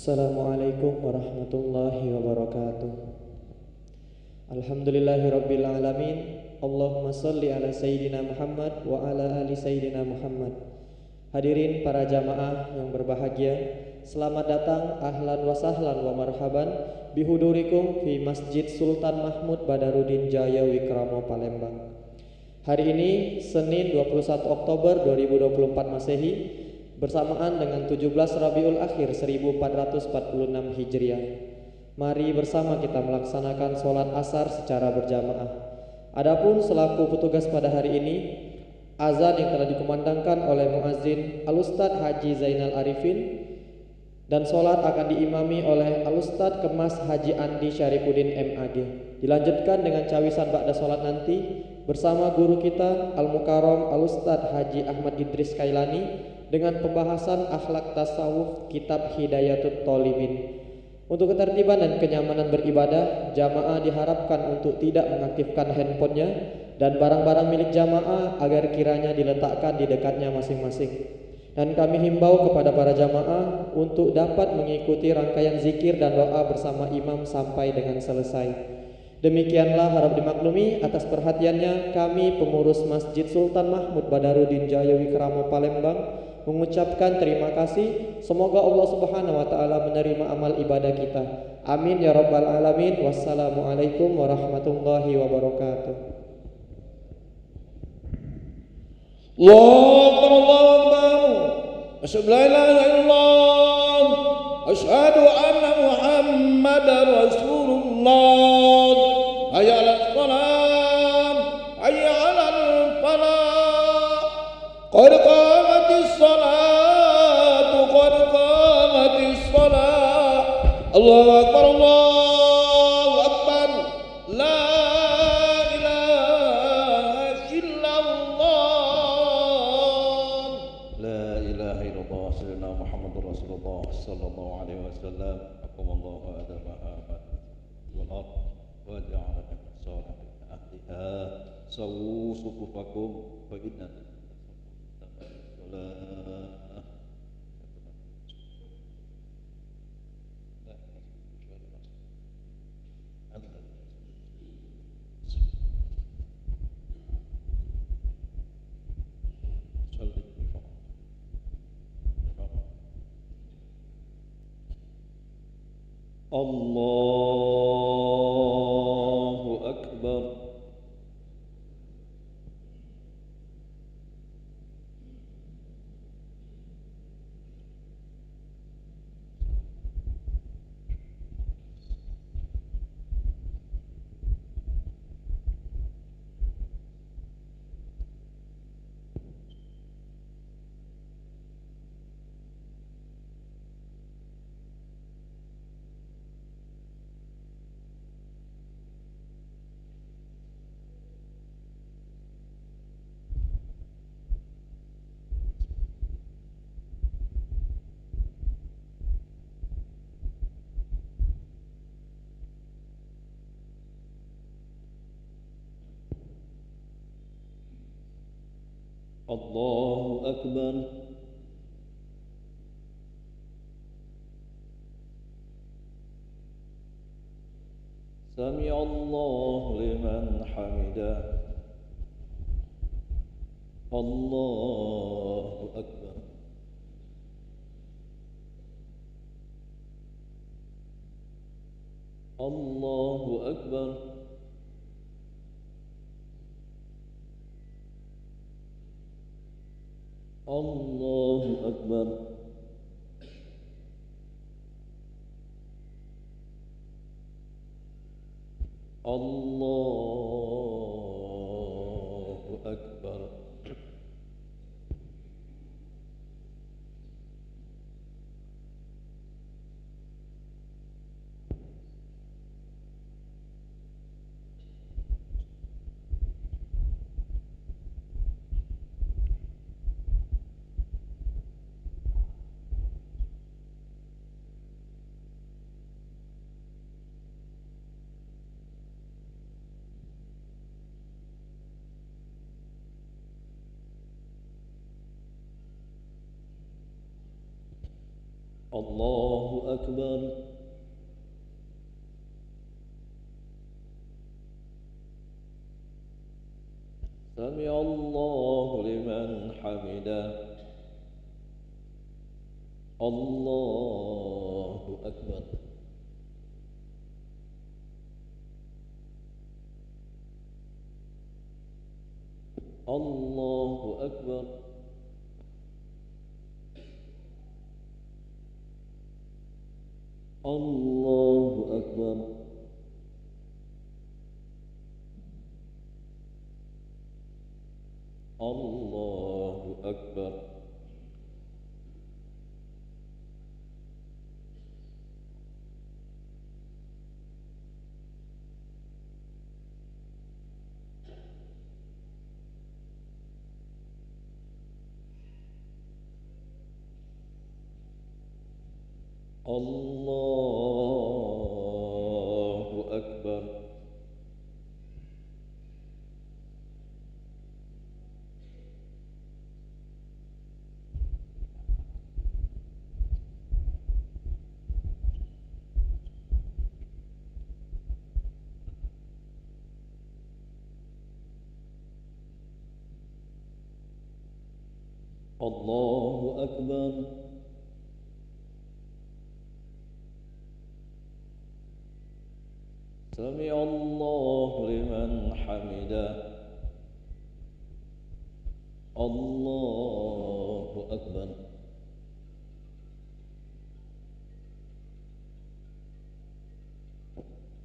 Assalamualaikum warahmatullahi wabarakatuh. Alhamdulillahirabbil alamin. Allahumma shalli ala sayyidina Muhammad wa ala ali sayyidina Muhammad. Hadirin para jamaah yang berbahagia, selamat datang ahlan wa sahlan wa marhaban bihudurikum fi Masjid Sultan Mahmud Badarudin Jaya Wikrama Palembang. Hari ini Senin 21 Oktober 2024 Masehi bersamaan dengan 17 Rabiul Akhir 1446 Hijriah. Mari bersama kita melaksanakan sholat asar secara berjamaah. Adapun selaku petugas pada hari ini, azan yang telah dikumandangkan oleh muazzin Al-Ustadz Haji Zainal Arifin dan sholat akan diimami oleh Al-Ustadz Kemas Haji Andi Syarifuddin MAD. Dilanjutkan dengan cawisan ba'da sholat nanti bersama guru kita Al-Mukarram Al-Ustadz Haji Ahmad Idris Kailani dengan pembahasan akhlak tasawuf kitab Hidayatut Thalibin. Untuk ketertiban dan kenyamanan beribadah, jamaah diharapkan untuk tidak mengaktifkan handphonenya dan barang-barang milik jamaah agar kiranya diletakkan di dekatnya masing-masing. Dan kami himbau kepada para jamaah untuk dapat mengikuti rangkaian zikir dan doa bersama imam sampai dengan selesai. Demikianlah harap dimaklumi atas perhatiannya kami pengurus Masjid Sultan Mahmud Badarudin Jaya Wikrama Palembang mengucapkan terima kasih. Semoga Allah Subhanahu wa taala menerima amal ibadah kita. Amin ya rabbal alamin. Wassalamualaikum warahmatullahi wabarakatuh. Allahu akbar, Allahu akbar. Asyhadu an la ilaha illallah. Asyhadu anna Muhammadar Rasulullah. Hayya 'alas shalah, hayya 'alal falah. Qad qamatis salatu, qad qamatis salah. Allahu akbar, Allahu akbar. La ilaha illallah. La ilaha illallah. Sayyidina Muhammadur Rasulullah sallallahu alaihi wasallam. Aqamallahu adamaha wal ard wa ja'ala min salihin ahliha. Sawu sufufakum fa inna Allahu akbar. Allahu akbar. Sami Allahu liman hamidah. Allahu akbar. Allahu akbar. Allahu akbar. Allahu akbar. الله أكبر. سمع الله لمن حمده. الله أكبر. الله أكبر. الله أكبر. الله أكبر. الله أكبر. الله أكبر. سمع الله لمن حمده. الله أكبر.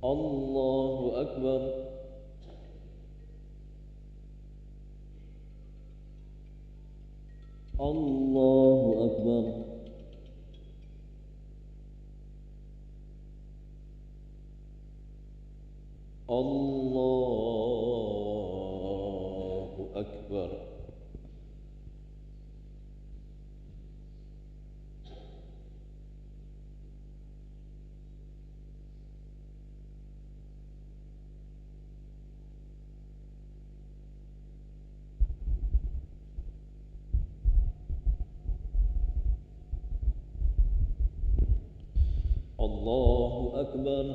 الله أكبر. الله أكبر. الله أكبر. الله أكبر.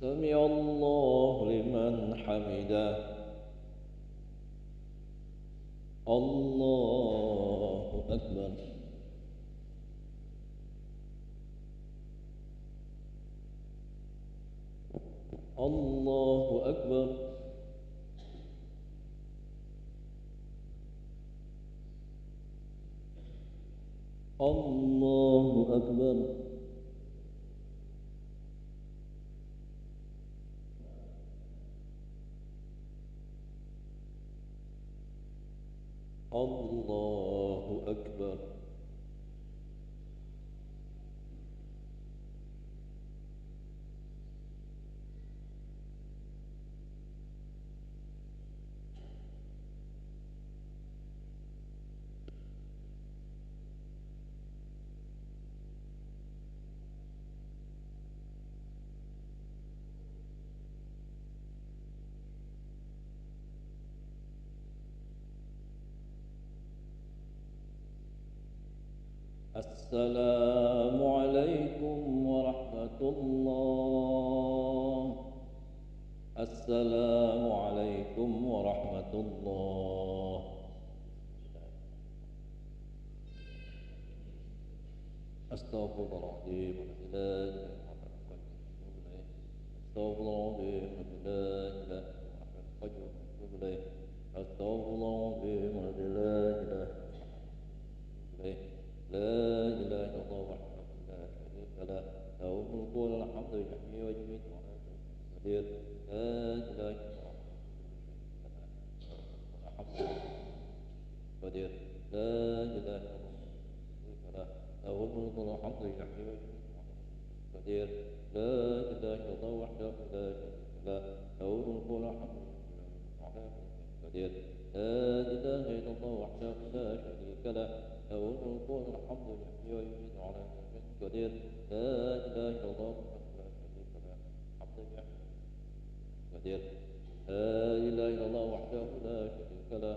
سمع الله لمن حمده. الله أكبر. الله أكبر. الله أكبر. الله أكبر. السلام عليكم ورحمة الله. السلام عليكم ورحمة الله. أستغفر الله العظيم لا إله إلا الله. أستغفر الله العظيم لا إله إلا الله. أستغفر الله العظيم لا إله إلا الله. لا إله إلا الله وحده لا شريك له له الملك وله الحمد يحيي ويميت وعلى كل شيء قدير. لا إله إلا الله الحمد قدير. لا إله إلا الله شريك له له الملك وله الحمد يحيي ويميت وعلى كل شيء قدير. لا إله إلا الله وحده لا شريك له له الملك وله الحمد وعلى كل شيء قدير. لا إله إلا الله وحده لا شريك له له الملك وله الحمد يحيي ويميت وعلى كل شيء قدير. لا إله إلا الله وحده لا شريك له الحمد يحيي قدير. لا إله إلا الله وحده لا شريك له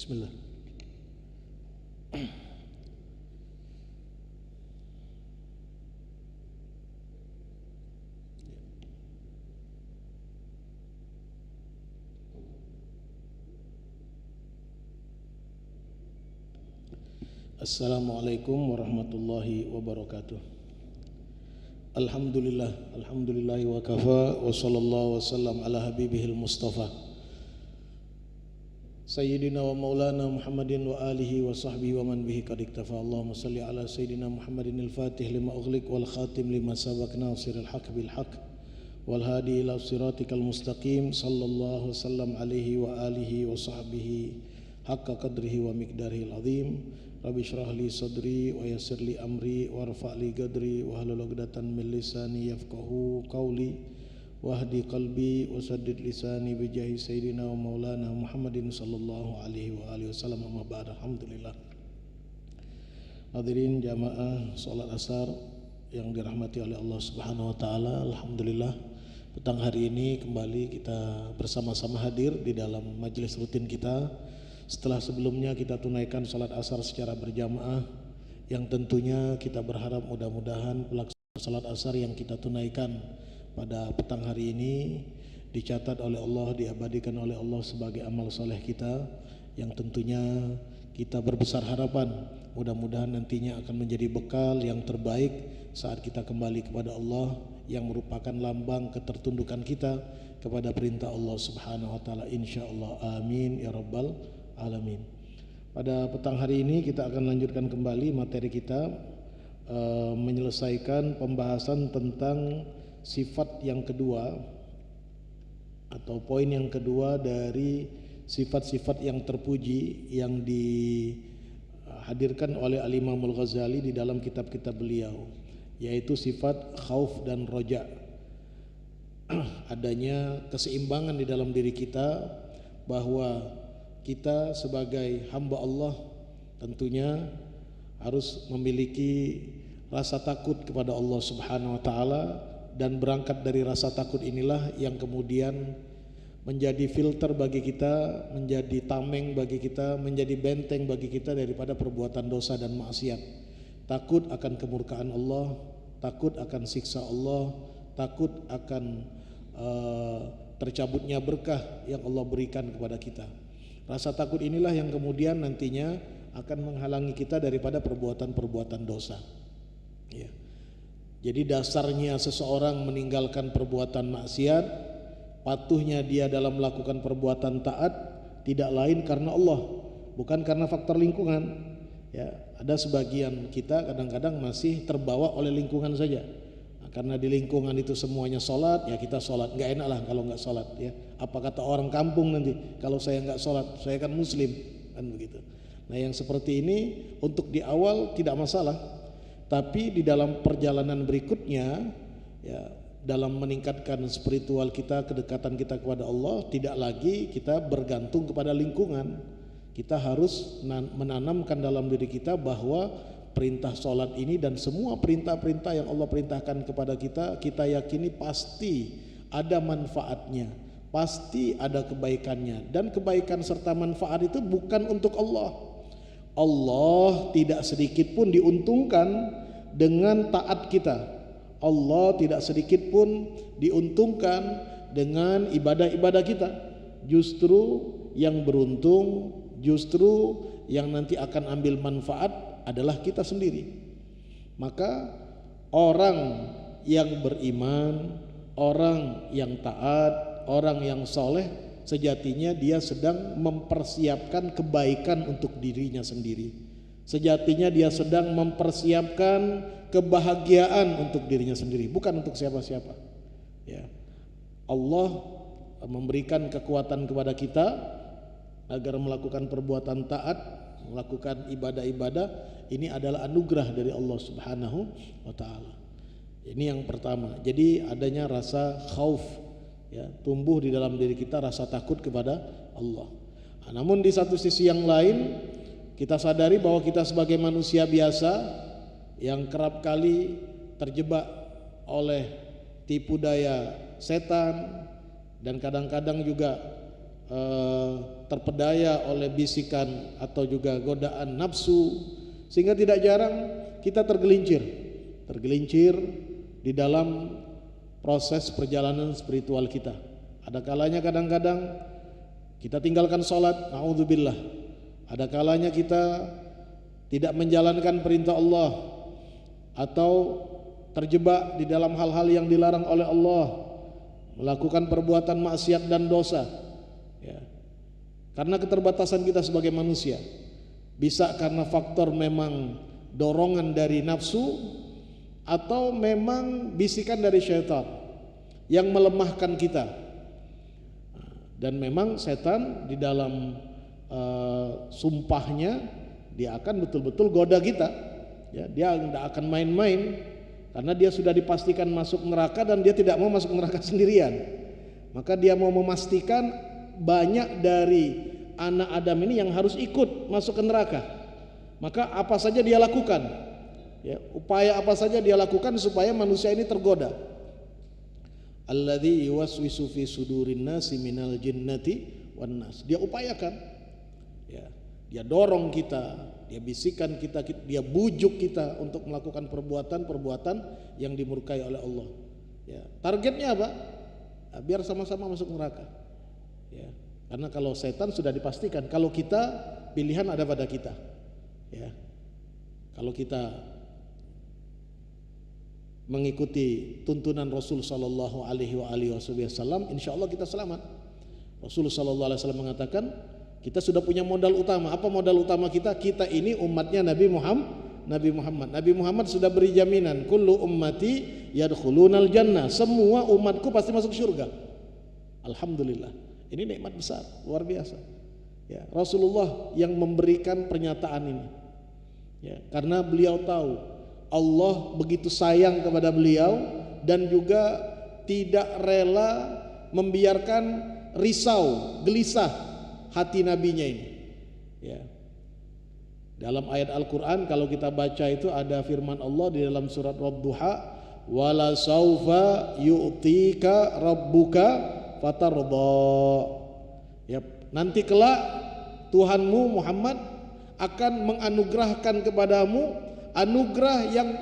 Bismillah. Assalamualaikum warahmatullahi wabarakatuh. Alhamdulillahi wa kafa wa sallallahu wa sallam ala habibihil mustafa Sayyidina wa maulana Muhammadin wa alihi wa sahbihi wa man bihi qad iktafa. Allahumma salli ala Sayyidina Muhammadin al-fatih lima ughliq wal khatim lima sabaq nasiril haq bil haq wal hadi ila siratikal mustaqim sallallahu sallam alaihi wa alihi wa sahbihi haqqa qadrihi wa miqdarihil azim. Rabbi syrah li sadri wa yassir li amri warfa' li qadri wa hlul 'uqdatam min lisani yafqahu qawli wahdi qalbi wa saddid lisani bi jahi sayyidina wa maulana Muhammadin sallallahu alaihi wa alihi wasallam. Amma ba'd. Alhamdulillah. Hadirin jamaah salat asar yang dirahmati oleh Allah Subhanahu wa taala, alhamdulillah petang hari ini kembali kita bersama-sama hadir di dalam majelis rutin kita. Setelah sebelumnya kita tunaikan salat asar secara berjamaah, yang tentunya kita berharap mudah-mudahan pelaksanaan salat asar yang kita tunaikan pada petang hari ini dicatat oleh Allah, diabadikan oleh Allah sebagai amal soleh kita, yang tentunya kita berbesar harapan mudah-mudahan nantinya akan menjadi bekal yang terbaik saat kita kembali kepada Allah, yang merupakan lambang ketertundukan kita kepada perintah Allah Subhanahu wa taala, insyaallah. Amin ya rabbal alamin. Pada petang hari ini kita akan lanjutkan kembali materi kita, menyelesaikan pembahasan tentang sifat yang kedua atau poin yang kedua dari sifat-sifat yang terpuji yang dihadirkan oleh Al-Imam Al-Ghazali di dalam kitab-kitab beliau, yaitu sifat khauf dan roja. Adanya keseimbangan di dalam diri kita, bahwa kita sebagai hamba Allah tentunya harus memiliki rasa takut kepada Allah Subhanahu wa taala, dan berangkat dari rasa takut inilah yang kemudian menjadi filter bagi kita, menjadi tameng bagi kita, menjadi benteng bagi kita daripada perbuatan dosa dan maksiat. Takut akan kemurkaan Allah, takut akan siksa Allah, takut akan tercabutnya berkah yang Allah berikan kepada kita. Rasa takut inilah yang kemudian nantinya akan menghalangi kita daripada perbuatan-perbuatan dosa. Ya. Jadi dasarnya seseorang meninggalkan perbuatan maksiat, patuhnya dia dalam melakukan perbuatan taat tidak lain karena Allah, bukan karena faktor lingkungan. Ya, ada sebagian kita kadang-kadang masih terbawa oleh lingkungan saja. Karena di lingkungan itu semuanya sholat, ya kita sholat. Nggak enak lah kalau nggak sholat, ya. Apa kata orang kampung nanti, kalau saya nggak sholat, saya kan muslim, kan begitu. Nah yang seperti ini untuk di awal tidak masalah, tapi di dalam perjalanan berikutnya, ya, dalam meningkatkan spiritual kita, kedekatan kita kepada Allah, tidak lagi kita bergantung kepada lingkungan. Kita harus menanamkan dalam diri kita bahwa perintah sholat ini dan semua perintah-perintah yang Allah perintahkan kepada kita, kita yakini pasti ada manfaatnya, pasti ada kebaikannya, dan kebaikan serta manfaat itu bukan untuk Allah. Allah tidak sedikit pun diuntungkan dengan taat kita. Allah tidak sedikit pun diuntungkan dengan ibadah-ibadah kita. Justru yang beruntung, justru yang nanti akan ambil manfaat adalah kita sendiri. Maka orang yang beriman, orang yang taat, orang yang soleh, sejatinya dia sedang mempersiapkan kebaikan untuk dirinya sendiri. Sejatinya dia sedang mempersiapkan kebahagiaan untuk dirinya sendiri, bukan untuk siapa-siapa. Ya. Allah memberikan kekuatan kepada kita agar melakukan perbuatan taat, melakukan ibadah-ibadah. Ini adalah anugerah dari Allah Subhanahu wa taala. Ini yang pertama. Jadi adanya rasa khauf, ya, tumbuh di dalam diri kita rasa takut kepada Allah. Namun di satu sisi yang lain, kita sadari bahwa kita sebagai manusia biasa yang kerap kali terjebak oleh tipu daya setan, dan kadang-kadang juga terpedaya oleh bisikan atau juga godaan nafsu, sehingga tidak jarang kita tergelincir di dalam proses perjalanan spiritual kita. Ada kalanya kadang-kadang kita tinggalkan sholat, na'udzubillah. Ada kalanya kita tidak menjalankan perintah Allah atau terjebak di dalam hal-hal yang dilarang oleh Allah, melakukan perbuatan maksiat dan dosa, ya. Karena keterbatasan kita sebagai manusia, bisa karena faktor memang dorongan dari nafsu atau memang bisikan dari syaitan yang melemahkan kita. Dan memang setan di dalam sumpahnya dia akan betul-betul goda kita, ya. Dia tidak akan main-main, karena dia sudah dipastikan masuk neraka dan dia tidak mau masuk neraka sendirian. Maka dia mau memastikan banyak dari anak Adam ini yang harus ikut masuk ke neraka. Maka apa saja dia lakukan, ya, upaya apa saja dia lakukan supaya manusia ini tergoda. Alladzi yuwaswisu fi sudurin nasi minal jinnati wan nas. Dia upayakan, ya, dia dorong kita, dia bisikan kita, dia bujuk kita untuk melakukan perbuatan-perbuatan yang dimurkai oleh Allah. Ya, targetnya apa? Nah, biar sama-sama masuk neraka. Ya, karena kalau setan sudah dipastikan, kalau kita pilihan ada pada kita. Ya, kalau kita mengikuti tuntunan Rasul sallallahu alaihi wasallam, insya Allah kita selamat. Rasul sallallahu alaihi wasallam mengatakan, kita sudah punya modal utama. Apa modal utama kita? Kita ini umatnya Nabi Muhammad. Nabi Muhammad sudah beri jaminan, kullu ummati yadkhulunal jannah. Semua umatku pasti masuk surga. Alhamdulillah. Ini nikmat besar, luar biasa. Ya, Rasulullah yang memberikan pernyataan ini. Ya, karena beliau tahu Allah begitu sayang kepada beliau dan juga tidak rela membiarkan risau, gelisah hati nabinya ini. Ya. Dalam ayat Al-Quran kalau kita baca itu ada firman Allah di dalam surat Wadduha, wala saufa yu'tika rabbuka fatardha. Ya, nanti kelak Tuhanmu Muhammad akan menganugerahkan kepadamu anugerah yang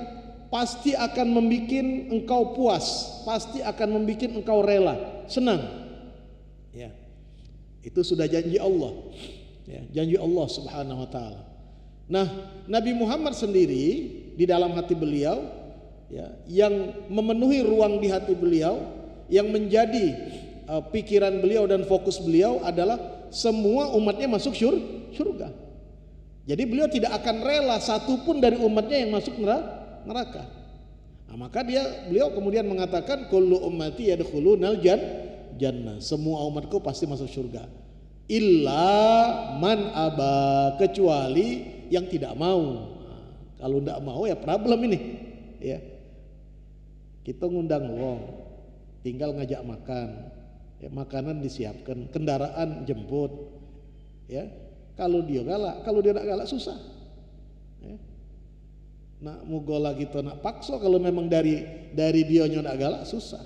pasti akan membuat engkau puas, pasti akan membuat engkau rela, senang. Ya. Itu sudah janji Allah, ya, janji Allah Subhanahu wa taala. Nah, Nabi Muhammad sendiri di dalam hati beliau, ya, yang memenuhi ruang di hati beliau, yang menjadi pikiran beliau dan fokus beliau adalah semua umatnya masuk surga. Jadi beliau tidak akan rela satupun dari umatnya yang masuk neraka. Nah, maka beliau kemudian mengatakan kullu ummati yadkhulunal jannah. Semua umatku pasti masuk surga. Illa man aba, kecuali yang tidak mau. Nah, kalau tidak mau ya problem ini. Ya. Kita ngundang wong, tinggal ngajak makan. Ya, makanan disiapkan, kendaraan jemput. Ya. Kalau dia galak, kalau dia nak galak susah. Ya. Nak mugola gitu nak pakso, kalau memang dari dia nak galak susah.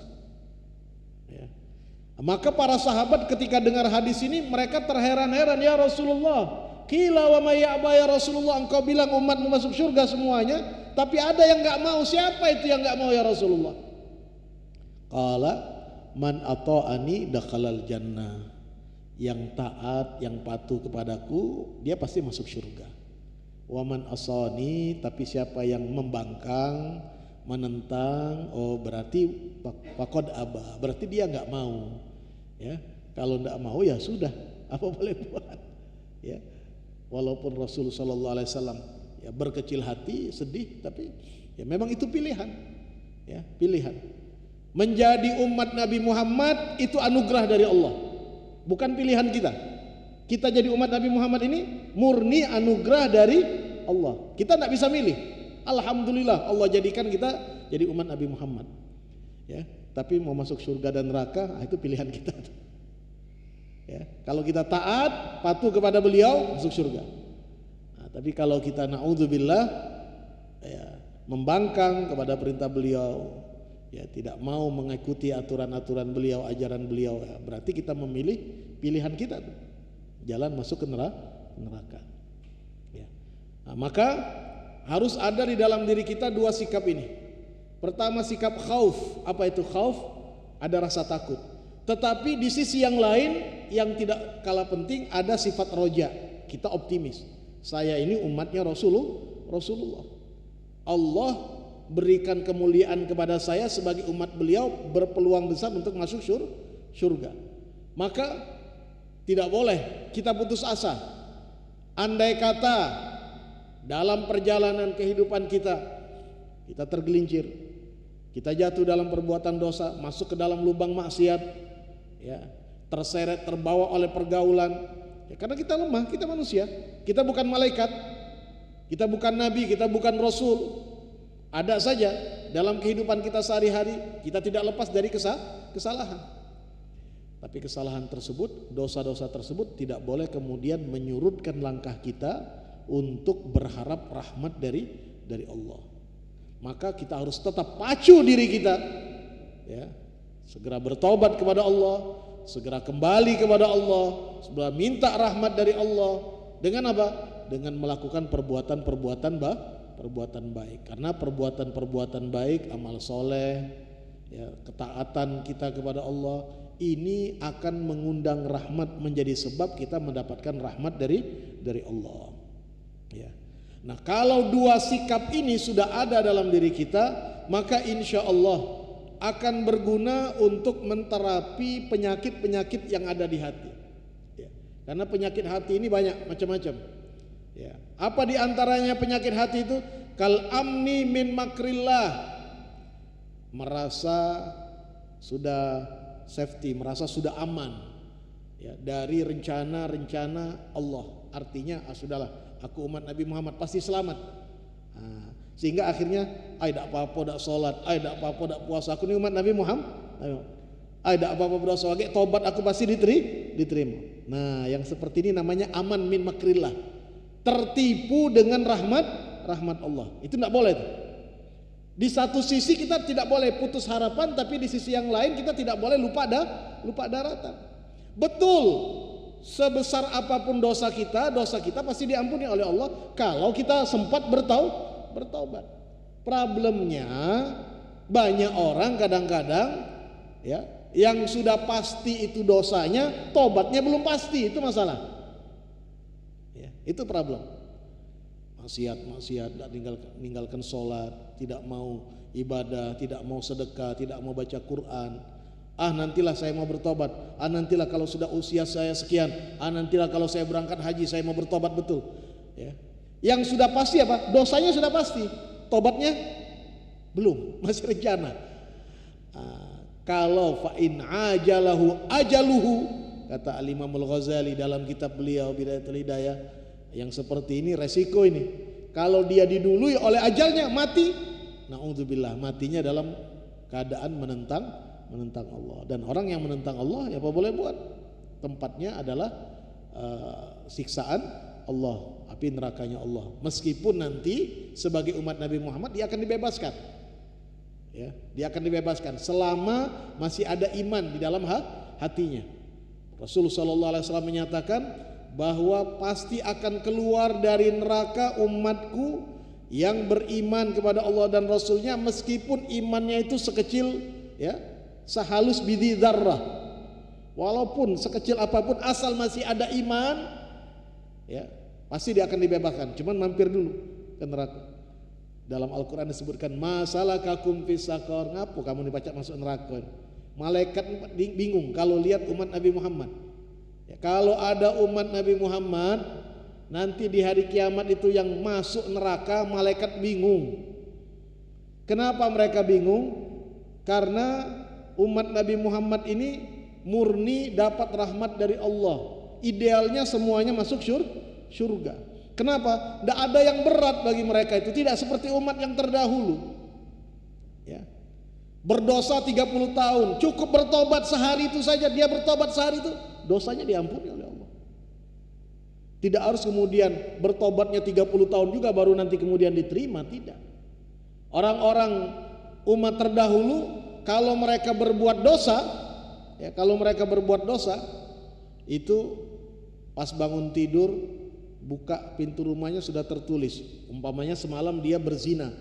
Ya. Maka para sahabat ketika dengar hadis ini mereka terheran-heran, ya Rasulullah, qila wa may ya'ba ya Rasulullah, engkau bilang umatmu masuk surga semuanya, tapi ada yang enggak mau. Siapa itu yang enggak mau ya Rasulullah? Qala man ata'ani dakhalal jannah. Yang taat, yang patuh kepadaku, dia pasti masuk surga. Waman asani, tapi siapa yang membangkang, menentang, oh berarti faqad aba, berarti dia nggak mau. Ya, kalau nggak mau ya sudah, apa boleh buat. Ya, walaupun Rasul Sallallahu Alaihi Wasallam ya berkecil hati, sedih, tapi ya memang itu pilihan. Ya, pilihan. Menjadi umat Nabi Muhammad itu anugerah dari Allah. Bukan pilihan kita. Kita jadi umat Nabi Muhammad ini murni anugerah dari Allah. Kita tidak bisa milih. Alhamdulillah Allah jadikan kita jadi umat Nabi Muhammad. Ya, tapi mau masuk surga dan neraka, itu pilihan kita. Ya, kalau kita taat, patuh kepada beliau, masuk surga. Nah, tapi kalau kita naudzubillah, ya, membangkang kepada perintah beliau, ya tidak mau mengikuti aturan-aturan beliau, ajaran beliau, ya, berarti kita memilih pilihan kita tuh. Jalan masuk ke neraka. Ya. Nah, maka harus ada di dalam diri kita dua sikap ini. Pertama sikap khauf. Apa itu khauf? Ada rasa takut. Tetapi di sisi yang lain yang tidak kalah penting ada sifat roja. Kita optimis. Saya ini umatnya Rasulullah. Allah berikan kemuliaan kepada saya sebagai umat beliau, berpeluang besar untuk masuk surga. Maka tidak boleh kita putus asa. Andai kata dalam perjalanan kehidupan kita tergelincir, kita jatuh dalam perbuatan dosa, masuk ke dalam lubang maksiat, ya, terseret, terbawa oleh pergaulan. Ya, karena kita lemah, kita manusia, kita bukan malaikat, kita bukan nabi, kita bukan rasul. Ada saja dalam kehidupan kita sehari-hari kita tidak lepas dari kesalahan. Tapi kesalahan tersebut, dosa-dosa tersebut tidak boleh kemudian menyurutkan langkah kita untuk berharap rahmat dari Allah. Maka kita harus tetap pacu diri kita, ya, segera bertobat kepada Allah, segera kembali kepada Allah, segera minta rahmat dari Allah. Dengan apa? Dengan melakukan perbuatan baik. Karena perbuatan baik, amal soleh, ya, ketaatan kita kepada Allah, ini akan mengundang rahmat, menjadi sebab kita mendapatkan rahmat dari Allah. Ya. Nah, kalau dua sikap ini sudah ada dalam diri kita, maka insya Allah akan berguna untuk menterapi penyakit-penyakit yang ada di hati. Ya. Karena penyakit hati ini banyak macam-macam. Ya. Apa di antaranya penyakit hati itu? Kal amni min makrillah, merasa sudah safety, merasa sudah aman, ya, dari rencana Allah. Artinya sudahlah, aku umat Nabi Muhammad pasti selamat. Nah, sehingga akhirnya tidak apa-apa tidak sholat, tidak apa-apa tidak puasa, aku ini umat Nabi Muhammad, tidak apa-apa berdosa lagi, tobat aku pasti diterima. Nah, yang seperti ini namanya aman min makrillah, tertipu dengan rahmat Allah. Itu tidak boleh. Di satu sisi kita tidak boleh putus harapan, tapi di sisi yang lain kita tidak boleh lupa daratan. Betul, sebesar apapun dosa kita pasti diampuni oleh Allah kalau kita sempat bertaubat. Problemnya banyak orang kadang-kadang, ya, yang sudah pasti itu dosanya, tobatnya belum pasti, itu masalah. Ya, itu problem. Maksiat, meninggalkan sholat, tidak mau ibadah, tidak mau sedekah, tidak mau baca Quran. Nantilah saya mau bertobat. Nantilah kalau sudah usia saya sekian. Nantilah kalau saya berangkat haji saya mau bertobat betul. Ya. Yang sudah pasti apa? Dosanya sudah pasti. Tobatnya belum, masih rencana. Kalau fa'in ajaluhu, kata Al-Imam Al-Ghazali dalam kitab beliau Bidayatul Hidayah, yang seperti ini resiko ini. Kalau dia didului oleh ajalnya, mati, na'udzubillah, matinya dalam keadaan menentang Allah. Dan orang yang menentang Allah, ya apa boleh buat? Tempatnya adalah siksaan Allah, api nerakanya Allah. Meskipun nanti sebagai umat Nabi Muhammad dia akan dibebaskan. Ya, dia akan dibebaskan selama masih ada iman di dalam hatinya. Rasulullah SAW menyatakan bahwa pasti akan keluar dari neraka umatku yang beriman kepada Allah dan Rasulnya, meskipun imannya itu sekecil, ya, sehalus bidhi dzarrah. Walaupun sekecil apapun, asal masih ada iman, ya, pasti dia akan dibebaskan. Cuman mampir dulu ke neraka. Dalam Al-Quran disebutkan masalakakum fis saqar, ngapo kamu dibaca masuk neraka. Malaikat bingung kalau lihat umat Nabi Muhammad. Ya, kalau ada umat Nabi Muhammad nanti di hari kiamat itu yang masuk neraka, malaikat bingung. Kenapa mereka bingung? Karena umat Nabi Muhammad ini murni dapat rahmat dari Allah. Idealnya semuanya masuk surga. Kenapa? Tidak ada yang berat bagi mereka itu, tidak seperti umat yang terdahulu. Ya. Berdosa 30 tahun, cukup bertobat sehari itu saja, dia bertobat sehari itu dosanya diampuni oleh Allah. Tidak harus kemudian bertobatnya 30 tahun juga baru nanti kemudian diterima, tidak. Orang-orang umat terdahulu kalau mereka berbuat dosa, ya, kalau mereka berbuat dosa, itu pas bangun tidur buka pintu rumahnya sudah tertulis, umpamanya semalam dia berzina,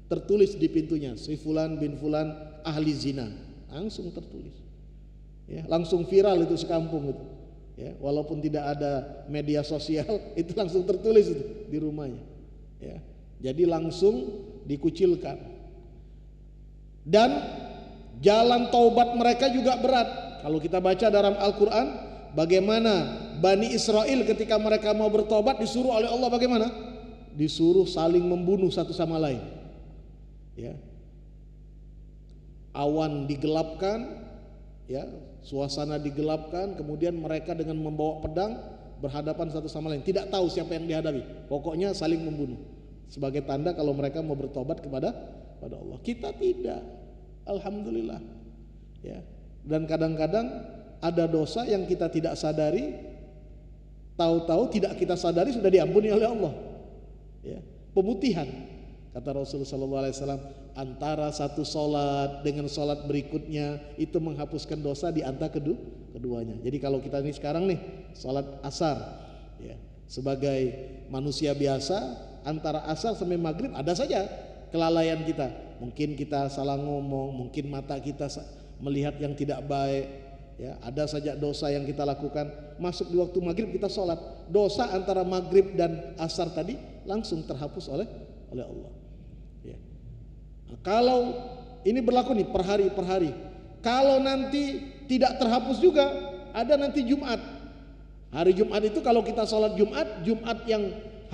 tertulis di pintunya si fulan bin fulan ahli zina, langsung tertulis, ya, langsung viral itu sekampung itu, ya, walaupun tidak ada media sosial itu langsung tertulis itu di rumahnya, ya, jadi langsung dikucilkan. Dan jalan taubat mereka juga berat. Kalau kita baca dalam Al-Quran, bagaimana Bani Israel ketika mereka mau bertobat disuruh oleh Allah bagaimana? Disuruh saling membunuh satu sama lain. Ya. Awan digelapkan, ya, suasana digelapkan, kemudian mereka dengan membawa pedang berhadapan satu sama lain. Tidak tahu siapa yang dihadapi. Pokoknya saling membunuh. Sebagai tanda kalau mereka mau bertobat kepada Allah. Kita tidak. Alhamdulillah. Ya. Dan kadang-kadang ada dosa yang kita tidak sadari, tahu-tahu tidak kita sadari sudah diampuni oleh Allah. Ya, pemutihan. Kata Rasulullah SAW, antara satu solat dengan solat berikutnya itu menghapuskan dosa di antara keduanya. Jadi kalau kita ini sekarang nih solat asar, ya, sebagai manusia biasa antara asar sampai maghrib ada saja kelalaian kita. Mungkin kita salah ngomong, mungkin mata kita melihat yang tidak baik, ya, ada saja dosa yang kita lakukan. Masuk di waktu maghrib kita sholat, dosa antara maghrib dan asar tadi langsung terhapus oleh Allah. Ya. Nah, kalau ini berlaku nih per hari, kalau nanti tidak terhapus juga, ada nanti Jumat. Hari Jumat itu kalau kita sholat Jumat yang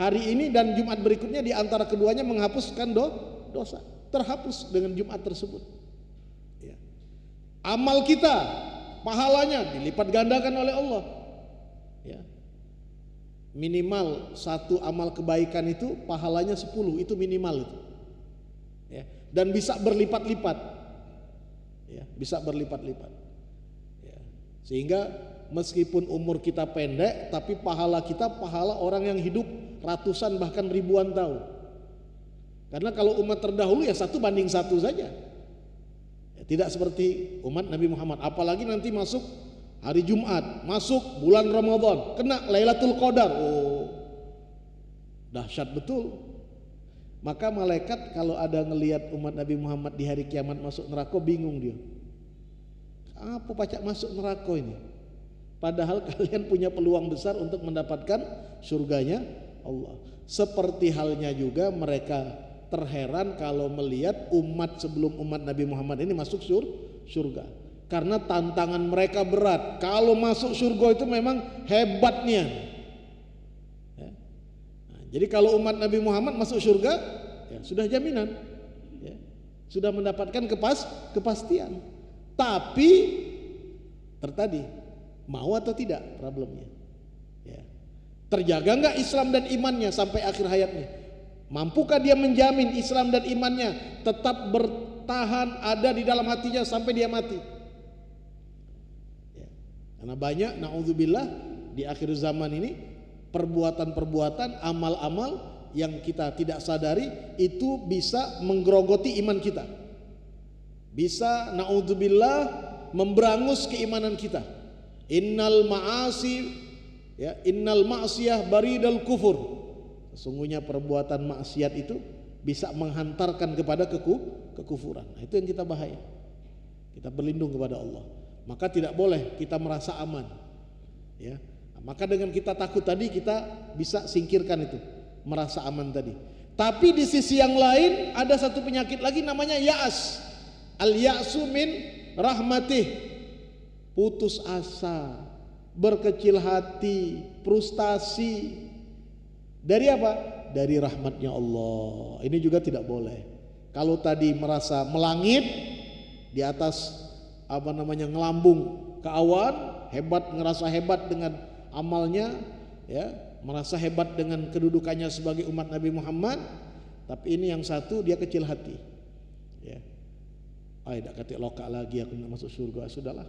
hari ini dan Jumat berikutnya di antara keduanya menghapuskan dosa, terhapus dengan Jumat tersebut. Ya. Amal kita, pahalanya dilipat gandakan oleh Allah. Ya. Minimal satu amal kebaikan itu pahalanya 10, itu minimal itu. Ya. Dan bisa berlipat-lipat. Ya, bisa berlipat-lipat. Ya. Sehingga meskipun umur kita pendek, tapi pahala kita pahala orang yang hidup ratusan bahkan ribuan tahun. Karena kalau umat terdahulu ya 1:1 saja. Ya, tidak seperti umat Nabi Muhammad. Apalagi nanti masuk hari Jumat, masuk bulan Ramadan, kena Lailatul Qadar. Oh, dahsyat betul. Maka malaikat kalau ada ngelihat umat Nabi Muhammad di hari kiamat masuk neraka, bingung dia. Apa pacak masuk neraka ini? Padahal kalian punya peluang besar untuk mendapatkan surganya Allah. Seperti halnya juga mereka terheran kalau melihat umat sebelum umat Nabi Muhammad ini masuk surga. Karena tantangan mereka berat. Kalau masuk surga itu memang hebatnya. Ya. Nah, jadi kalau umat Nabi Muhammad masuk surga, ya sudah jaminan. Ya. Sudah mendapatkan kepastian. Tapi tertadi, mau atau tidak problemnya. Ya. Terjaga enggak Islam dan imannya sampai akhir hayatnya? Mampukah dia menjamin Islam dan imannya tetap bertahan ada di dalam hatinya sampai dia mati? Ya. Karena banyak, na'udzubillah, di akhir zaman ini perbuatan-perbuatan, amal-amal yang kita tidak sadari itu bisa menggerogoti iman kita. Bisa, na'udzubillah, memberangus keimanan kita. Innal ma'asiyah baridal kufur. Sesungguhnya perbuatan maksiat itu bisa menghantarkan kepada kekufuran. Nah, itu yang kita bahaya. Kita berlindung kepada Allah. Maka tidak boleh kita merasa aman. Ya. Nah, maka dengan kita takut tadi kita bisa singkirkan itu, merasa aman tadi. Tapi di sisi yang lain ada satu penyakit lagi namanya ya'as. Al-ya'su min rahmatih. Putus asa, berkecil hati, frustasi. Dari apa? Dari rahmatnya Allah. Ini juga tidak boleh. Kalau tadi merasa melangit di atas ngelambung ke awan, hebat, ngerasa hebat dengan amalnya, ya, merasa hebat dengan kedudukannya sebagai umat Nabi Muhammad. Tapi ini yang satu, dia kecil hati. Ya. Tidak katik lokak lagi, aku nggak masuk surga. Sudahlah,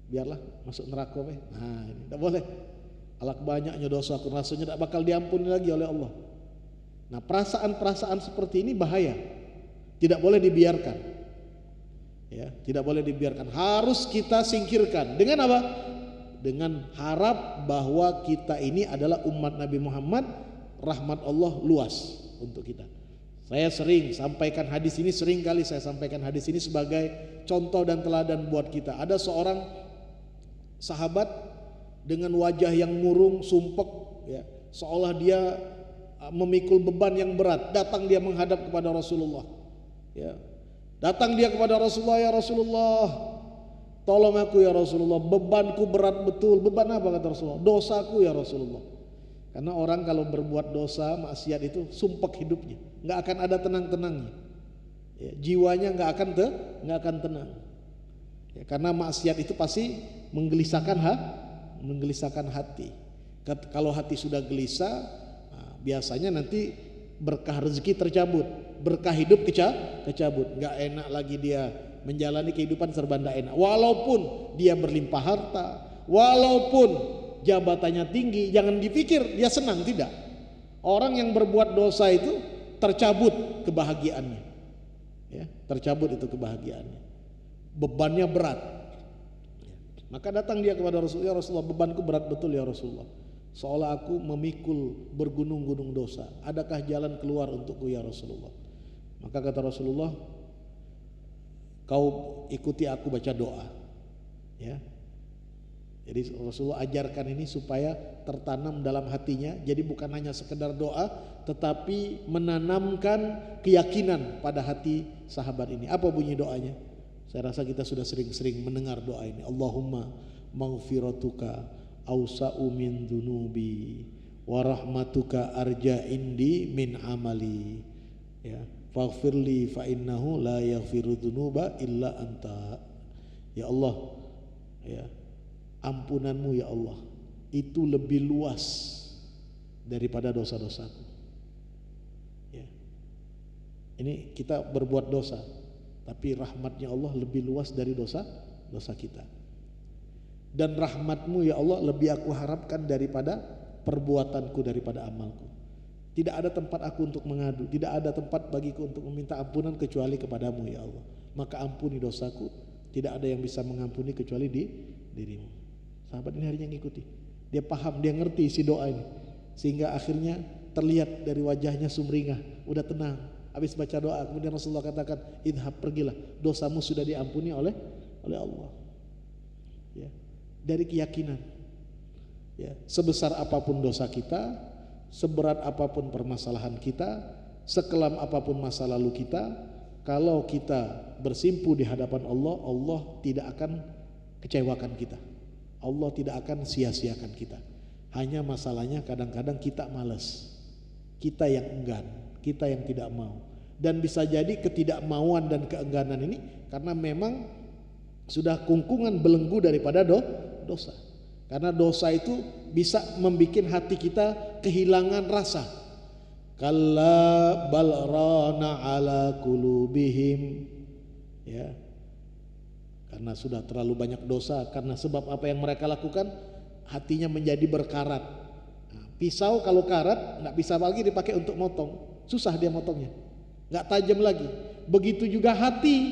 biarlah masuk neraka. Nah, ini tidak boleh. Alak banyaknya dosa aku, rasanya tidak bakal diampuni lagi oleh Allah. Nah, perasaan-perasaan seperti ini bahaya, tidak boleh dibiarkan. Ya, tidak boleh dibiarkan. Harus kita singkirkan. Dengan apa? dengan harap bahwa kita ini adalah umat Nabi Muhammad, rahmat Allah luas untuk kita. Saya sering sampaikan hadis ini, sering kali saya sampaikan hadis ini sebagai contoh dan teladan buat kita. Ada seorang sahabat dengan wajah yang murung, sumpek, ya, seolah dia memikul beban yang berat. Datang dia menghadap kepada Rasulullah. Ya. Datang dia kepada Rasulullah, ya Rasulullah, tolong aku ya Rasulullah, bebanku berat betul. Beban apa kata Rasulullah? Dosaku ya Rasulullah. Karena orang kalau berbuat dosa, maksiat itu sumpek hidupnya, nggak akan ada tenang-tenangnya. Ya, jiwanya nggak akan tenang. Ya, karena maksiat itu pasti menggelisahkan hati. Kalau hati sudah gelisah, biasanya nanti berkah rezeki tercabut, berkah hidup kecabut, nggak enak lagi dia menjalani kehidupan serba nggak enak. Walaupun dia berlimpah harta, walaupun jabatannya tinggi, jangan dipikir dia senang, tidak. Orang yang berbuat dosa itu tercabut kebahagiaannya, ya, tercabut itu kebahagiaannya, bebannya berat. Maka datang dia kepada Rasulullah, ya Rasulullah, bebanku berat betul ya Rasulullah. Seolah aku memikul bergunung-gunung dosa. Adakah jalan keluar untukku ya Rasulullah? Maka kata Rasulullah, kau ikuti aku baca doa. Ya. Jadi Rasulullah ajarkan ini supaya tertanam dalam hatinya. Jadi bukan hanya sekedar doa, tetapi menanamkan keyakinan pada hati sahabat ini. Apa bunyi doanya? Saya rasa kita sudah sering-sering mendengar doa ini. Allahumma maghfiratuka awsa'u min dunubi wa rahmatuka arja indi min amali, ya, faghfirli fa innahu la yaghfiru dunuba illa anta. Ya Allah, ya, ampunanmu ya Allah itu lebih luas daripada dosa-dosaku. Ya. Ini kita berbuat dosa, tapi rahmatnya Allah lebih luas dari dosa kita. Dan rahmatmu ya Allah lebih aku harapkan daripada perbuatanku, daripada amalku. Tidak ada tempat aku untuk mengadu, tidak ada tempat bagiku untuk meminta ampunan kecuali kepadamu ya Allah. Maka ampuni dosaku, tidak ada yang bisa mengampuni kecuali dirimu. Sahabat ini harinya ngikuti, dia paham, dia ngerti isi doa ini, sehingga akhirnya terlihat dari wajahnya sumringah, udah tenang. Habis baca doa, kemudian Rasulullah katakan, idhab, pergilah, dosamu sudah diampuni oleh Allah. Ya. Dari keyakinan, ya, sebesar apapun dosa kita, seberat apapun permasalahan kita, sekelam apapun masa lalu kita, kalau kita bersimpu di hadapan Allah, Allah tidak akan kecewakan kita, Allah tidak akan sia-siakan kita. Hanya masalahnya kadang-kadang kita malas, kita yang enggan, kita yang tidak mau. Dan bisa jadi ketidakmauan dan keengganan ini karena memang sudah kungkungan belenggu daripada dosa. Karena dosa itu bisa membuat hati kita kehilangan rasa. Kalla bal rana ala qulubihim, ya. Karena sudah terlalu banyak dosa, karena sebab apa yang mereka lakukan, hatinya menjadi berkarat. Nah, pisau kalau karat nggak bisa lagi dipakai untuk motong, susah dia motongnya, nggak tajam lagi. Begitu juga hati,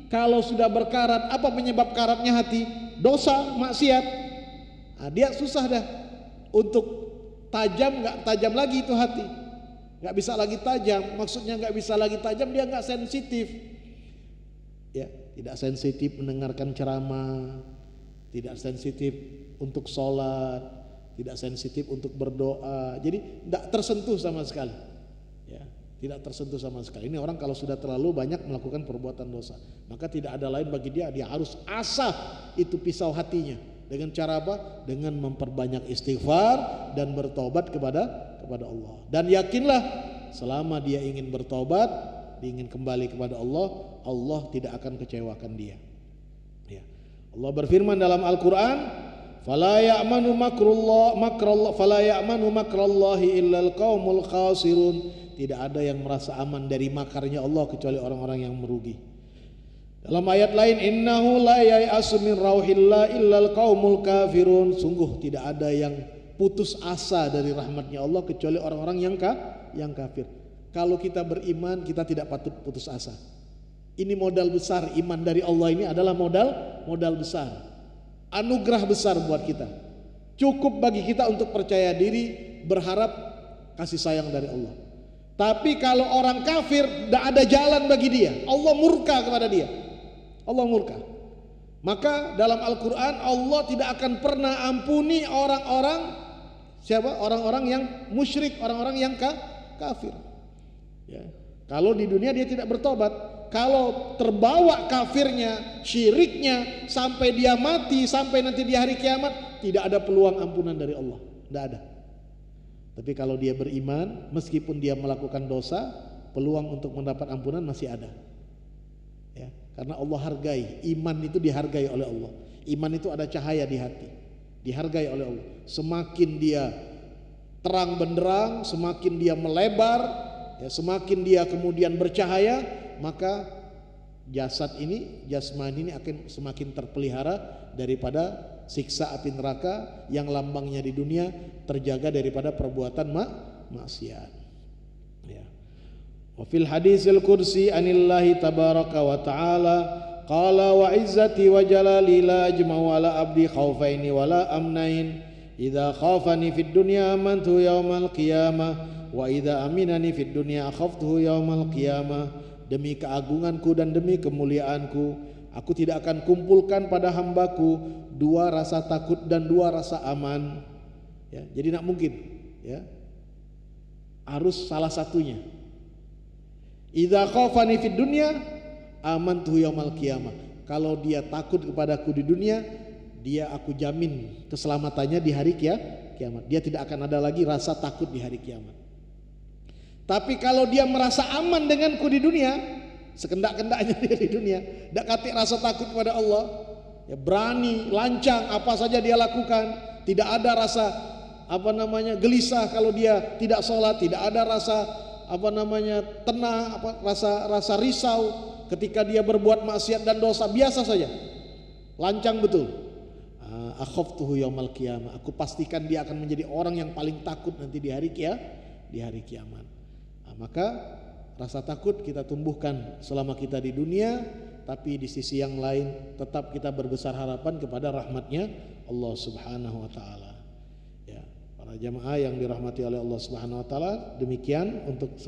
kalau sudah berkarat, apa penyebab karatnya hati? Dosa, maksiat. Nah, dia susah dah untuk tajam, nggak tajam lagi itu hati, nggak bisa lagi tajam. Maksudnya nggak bisa lagi tajam, dia nggak sensitif, ya, tidak sensitif mendengarkan ceramah, tidak sensitif untuk sholat, tidak sensitif untuk berdoa. Jadi nggak tersentuh sama sekali, ya, tidak tersentuh sama sekali. Ini orang kalau sudah terlalu banyak melakukan perbuatan dosa, maka tidak ada lain bagi dia, dia harus asah itu pisau hatinya. Dengan cara apa? Dengan memperbanyak istighfar dan bertobat kepada Allah. Dan yakinlah selama dia ingin bertobat, dia ingin kembali kepada Allah, Allah tidak akan kecewakan dia. Ya. Allah berfirman dalam Al-Quran, fala ya'manu makrallahi illal qaumul khasirun. Tidak ada yang merasa aman dari makarnya Allah kecuali orang-orang yang merugi. Dalam ayat lain, innahu la ya'asu min rauhillah illal qaumul kafirun. Sungguh tidak ada yang putus asa dari rahmatnya Allah kecuali orang-orang yang kafir. Kalau kita beriman, kita tidak patut putus asa. Ini modal besar, iman dari Allah ini adalah modal besar. anugerah besar buat kita. Cukup bagi kita untuk percaya diri, berharap kasih sayang dari Allah. Tapi kalau orang kafir, tidak ada jalan bagi dia. Allah murka kepada dia. Allah murka. Maka dalam Al-Quran Allah tidak akan pernah ampuni orang-orang siapa? Orang-orang yang musyrik, orang-orang yang kafir. Ya. Kalau di dunia dia tidak bertobat, kalau terbawa kafirnya, syiriknya sampai dia mati, sampai nanti di hari kiamat, tidak ada peluang ampunan dari Allah. Tidak ada. Tapi kalau dia beriman, meskipun dia melakukan dosa, peluang untuk mendapat ampunan masih ada. Ya, karena Allah hargai, iman itu dihargai oleh Allah. Iman itu ada cahaya di hati, dihargai oleh Allah. Semakin dia terang benderang, semakin dia melebar, ya, semakin dia kemudian bercahaya, maka jasad ini, jasmani ini akan semakin terpelihara daripada siksa api neraka yang lambangnya di dunia, terjaga daripada perbuatan maksiat. Ya. Wa fil hadisil kursi anillahi tabaraka wa ta'ala qala wa izzati wa jalali la ajma'u ala abdi khaufaini wa la amnain idza khafani fid dunya amantu yaumal qiyamah wa idza aminani fid dunya akhaftuhu yaumal qiyamah. Demi keagunganku dan demi kemuliaanku, aku tidak akan kumpulkan pada hambaku dua rasa takut dan dua rasa aman. Ya, jadi tidak mungkin, ya, harus salah satunya. Idza khafani fid dunya amantu yaumal qiyamah. Kalau dia takut kepadaku di dunia, dia aku jamin keselamatannya di hari kiamat. Dia tidak akan ada lagi rasa takut di hari kiamat. Tapi kalau dia merasa aman denganku di dunia, sekendak-kendaknya dia di dunia, tidak katik rasa takut kepada Allah, ya, berani, lancang, apa saja dia lakukan, tidak ada rasa gelisah kalau dia tidak sholat, tidak ada rasa tenang, rasa risau ketika dia berbuat maksiat dan dosa, biasa saja, lancang betul. Akhaftuhu yaumal qiyamah, aku pastikan dia akan menjadi orang yang paling takut nanti di hari kiamat. Maka rasa takut kita tumbuhkan selama kita di dunia, tapi di sisi yang lain tetap kita berbesar harapan kepada rahmatnya Allah Subhanahu wa ta'ala. Ya, para jamaah yang dirahmati oleh Allah Subhanahu wa ta'ala, demikian untuk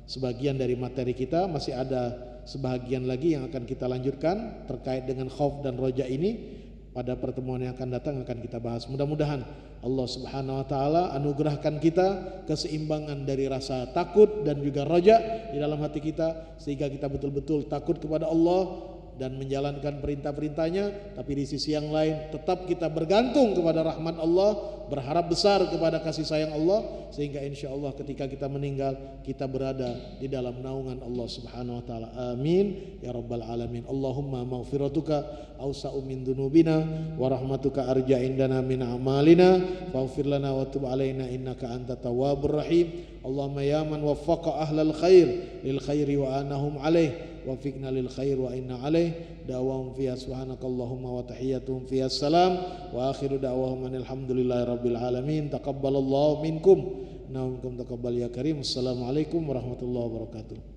sebagian dari materi kita. Masih ada sebagian lagi yang akan kita lanjutkan terkait dengan khauf dan roja ini. Pada pertemuan yang akan datang akan kita bahas. Mudah-mudahan Allah Subhanahu wa ta'ala anugerahkan kita keseimbangan dari rasa takut dan juga roja di dalam hati kita, sehingga kita betul-betul takut kepada Allah dan menjalankan perintah-perintahnya, tapi di sisi yang lain tetap kita bergantung kepada rahmat Allah, berharap besar kepada kasih sayang Allah, sehingga insya Allah ketika kita meninggal kita berada di dalam naungan Allah Subhanahu wa ta'ala. Amin ya rabbal alamin. Allahumma maghfiratuka awsa'u min dunubina wa rahmatuka arja indana min amalina faghfir lana wa tub alaina innaka anta tawwabur rahim. Allahumma ya man waffaqa ahlal khair lil khairi wa anahum alaih wafiqna lil khair wa inna alaih. Da'wahum fiha subhanakallahumma wa tahiyyatuhum fiha salam wa akhiru da'wahum alhamdulillahi rabbil alamin. Taqabbalallahu minkum, minkum taqabbal ya karim. Assalamualaikum warahmatullahi wabarakatuh.